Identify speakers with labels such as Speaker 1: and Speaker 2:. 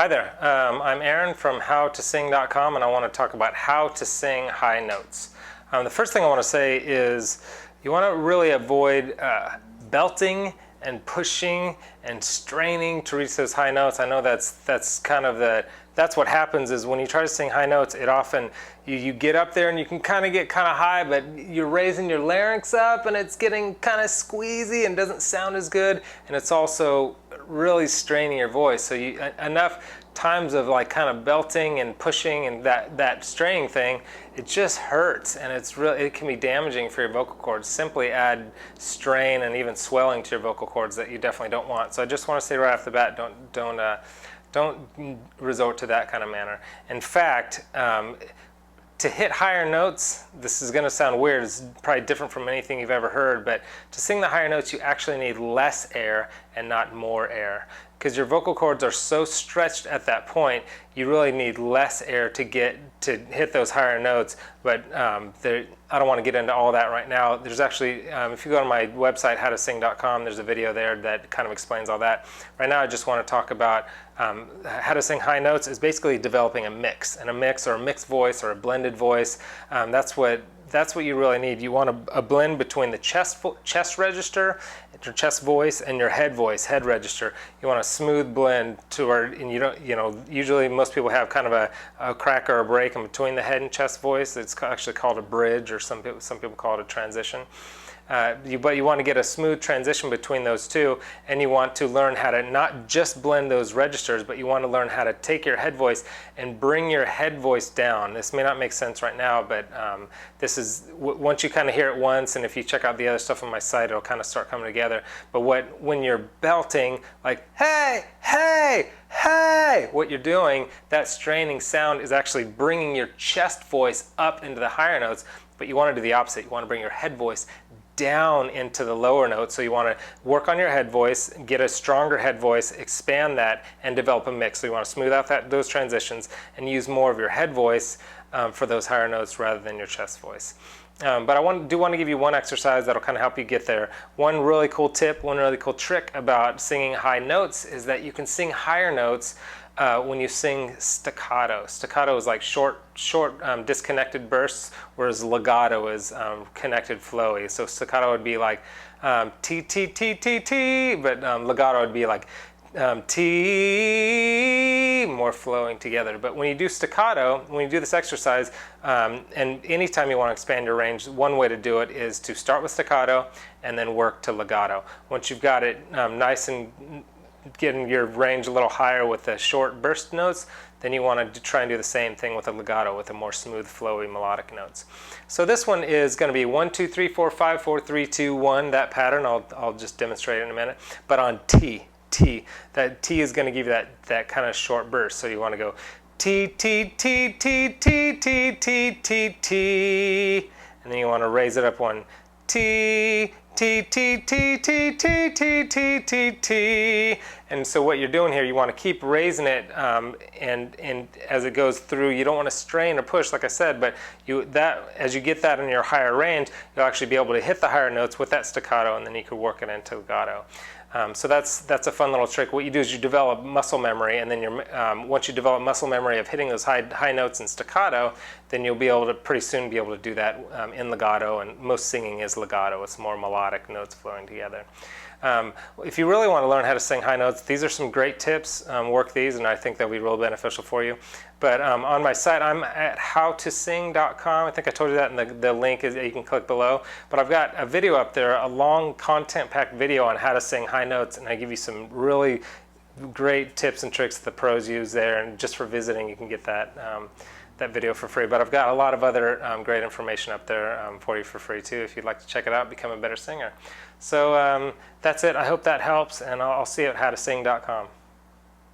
Speaker 1: Hi there, I'm Aaron from howtosing.com, and I want to talk about how to sing high notes. The first thing I want to say is you want to really avoid belting and pushing and straining to reach those high notes. I know that's kind of that's what happens is when you try to sing high notes, it often you get up there and you can kind of get kind of high, but you're raising your larynx up and it's getting kind of squeezy and doesn't sound as good, and it's also really straining your voice. So enough times of like kind of belting and pushing and that straining thing, it just hurts, and it can be damaging for your vocal cords. Simply add strain and even swelling to your vocal cords that you definitely don't want. So I just want to say right off the bat, don't resort to that kind of manner. In fact, to hit higher notes, this is going to sound weird, it's probably different from anything you've ever heard, but to sing the higher notes, you actually need less air and not more air. Because your vocal cords are so stretched at that point, you really need less air to hit those higher notes. But I don't want to get into all that right now. There's actually, if you go to my website, howtosing.com, there's a video there that kind of explains all that. Right now I just want to talk about how to sing high notes is basically developing a mix, or a mixed voice or a blended voice. That's what you really need. You want a blend between the chest register, your chest voice, and your head voice, head register. You want a smooth blend to where, and usually most people have kind of a crack or a break in between the head and chest voice. It's actually called a bridge, or some people call it a transition. But you want to get a smooth transition between those two, and you want to learn how to not just blend those registers, but you want to learn how to take your head voice and bring your head voice down. This may not make sense right now, but this is, once you kind of hear it once, and if you check out the other stuff on my site, it'll kind of start coming together. But when you're belting, like, hey, hey, hey, what you're doing, that straining sound is actually bringing your chest voice up into the higher notes, but you want to do the opposite. You want to bring your head voice down into the lower notes. So you want to work on your head voice, get a stronger head voice, expand that, and develop a mix. So you want to smooth out those transitions and use more of your head voice for those higher notes rather than your chest voice. But I do want to give you one exercise that'll kind of help you get there. One really cool tip, one really cool trick about singing high notes is that you can sing higher notes when you sing staccato. Staccato is like short disconnected bursts, whereas legato is connected flowy. So staccato would be like T, T, T, T, T, but legato would be like T, more flowing together. But when you do staccato, when you do this exercise, and anytime you want to expand your range, one way to do it is to start with staccato and then work to legato. Once you've got it nice and getting your range a little higher with the short burst notes, then you want to try and do the same thing with a legato, with the more smooth, flowy, melodic notes. So this one is going to be 1, 2, 3, 4, 5, 4, 3, 2, 1, that pattern. I'll just demonstrate it in a minute. But on T, that T is going to give you that kind of short burst. So you want to go T, T, T, T, T, T, T, T, T, and then you want to raise it up one T, T, T, T, T, T, T, T, T, T. And so what you're doing here, you want to keep raising it, and as it goes through, you don't want to strain or push, like I said, but as you get that in your higher range, you'll actually be able to hit the higher notes with that staccato, and then you can work it into legato. So that's a fun little trick. What you do is you develop muscle memory, and then once you develop muscle memory of hitting those high notes in staccato, then you'll be able to pretty soon be able to do that in legato. And most singing is legato; it's more melodic notes flowing together. If you really want to learn how to sing high notes, these are some great tips. Work these, and I think they'll be real beneficial for you. But on my site, I'm at howtosing.com. I think I told you that, and the link is you can click below. But I've got a video up there, a long content-packed video on how to sing high notes, and I give you some really great tips and tricks that the pros use there. And just for visiting, you can get that video for free. But I've got a lot of other great information up there for you for free too, if you'd like to check it out, become a better singer. So that's it. I hope that helps, and I'll see you at howtosing.com.